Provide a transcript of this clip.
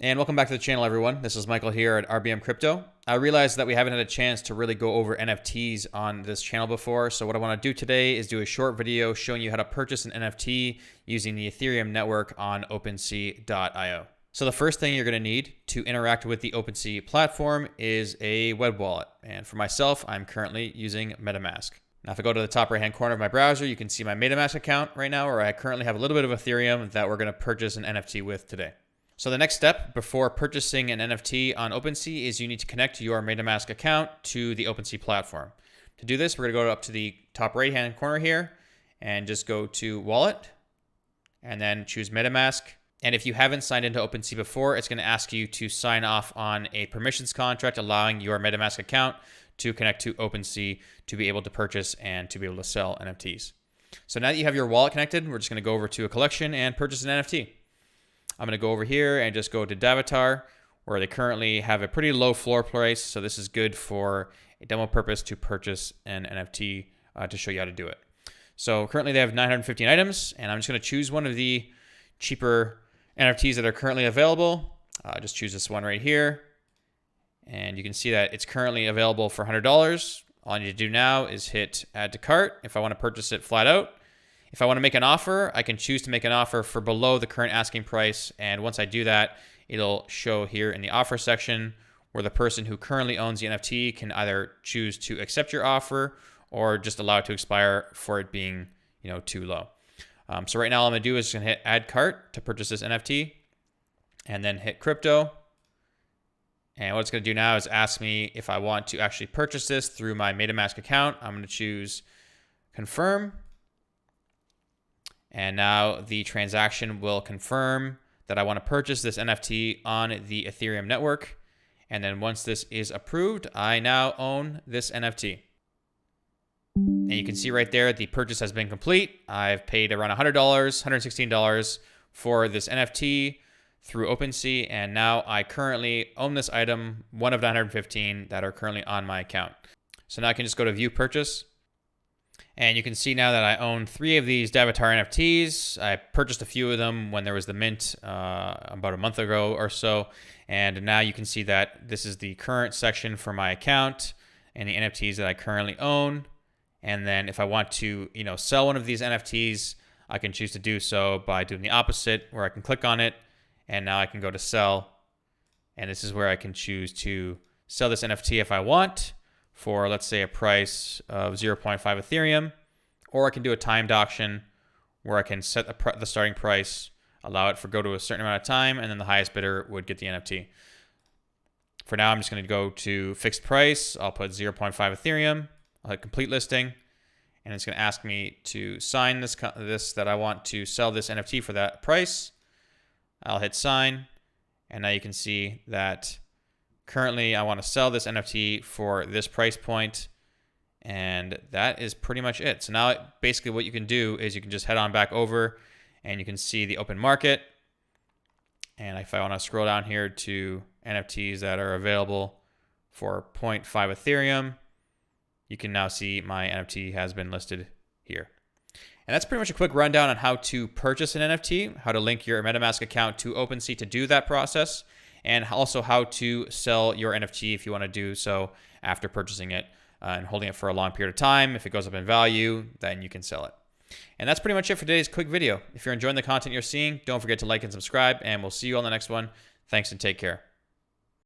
And welcome back to the channel, everyone. This is Michael here at RBMCrypto. I realized that we haven't had a chance to really go over NFTs on this channel before. So what I want to do today is do a short video showing you how to purchase an NFT using the Ethereum network on Opensea.io. So the first thing you're going to need to interact with the Opensea platform is a web wallet. And for myself, I'm currently using Metamask. Now, if I go to the top right-hand corner of my browser, you can see my Metamask account right now, where I currently have a little bit of Ethereum that we're going to purchase an NFT with today. So the next step before purchasing an NFT on Opensea is you need to connect your Metamask account to the Opensea platform. To do this, we're going to go up to the top right-hand corner here and just go to Wallet and then choose Metamask. And if you haven't signed into Opensea before, it's going to ask you to sign off on a permissions contract allowing your Metamask account to connect to Opensea to be able to purchase and to be able to sell NFTs. So now that you have your wallet connected, we're just going to go over to a collection and purchase an NFT. I'm going to go over here and just go to Davitar, where they currently have a pretty low floor price. So this is good for a demo purpose to purchase an NFT to show you how to do it. So currently they have 915 items, and I'm just going to choose one of the cheaper NFTs that are currently available. Just choose this one right here. And you can see that it's currently available for $100. All I need to do now is hit add to cart if I want to purchase it flat out. If I want to make an offer, I can choose to make an offer for below the current asking price. And once I do that, it'll show here in the offer section where the person who currently owns the NFT can either choose to accept your offer or just allow it to expire for it being, too low. So right now, all I'm going to do is just hit add cart to purchase this NFT and then hit crypto. And what it's going to do now is ask me if I want to actually purchase this through my Metamask account. I'm going to choose confirm. And now the transaction will confirm that I want to purchase this NFT on the Ethereum network. And then once this is approved, I now own this NFT. And you can see right there, the purchase has been complete. I've paid around $100, $116 for this NFT through OpenSea. And now I currently own this item, one of 915 that are currently on my account. So now I can just go to view purchase. And you can see now that I own 3 of these Davitar NFTs. I purchased a few of them when there was the mint about a month ago or so. And now you can see that this is the current section for my account and the NFTs that I currently own. And then if I want to, sell one of these NFTs, I can choose to do so by doing the opposite, where I can click on it. And now I can go to sell. And this is where I can choose to sell this NFT if I want, for, let's say, a price of 0.5 Ethereum, or I can do a timed auction where I can set the starting price, allow it for go to a certain amount of time, and then the highest bidder would get the NFT. For now, I'm just going to go to fixed price. I'll put 0.5 Ethereum. I'll hit complete listing, and it's going to ask me to sign this that I want to sell this NFT for that price. I'll hit sign, and now you can see that currently, I want to sell this NFT for this price point, and that is pretty much it. So now, basically what you can do is you can just head on back over, and you can see the open market. And if I want to scroll down here to NFTs that are available for 0.5 Ethereum, you can now see my NFT has been listed here. And that's pretty much a quick rundown on how to purchase an NFT, how to link your MetaMask account to OpenSea to do that process, and also how to sell your NFT if you want to do so after purchasing it and holding it for a long period of time. If it goes up in value, then you can sell it. And that's pretty much it for today's quick video. If you're enjoying the content you're seeing, don't forget to like and subscribe, and we'll see you on the next one. Thanks and take care.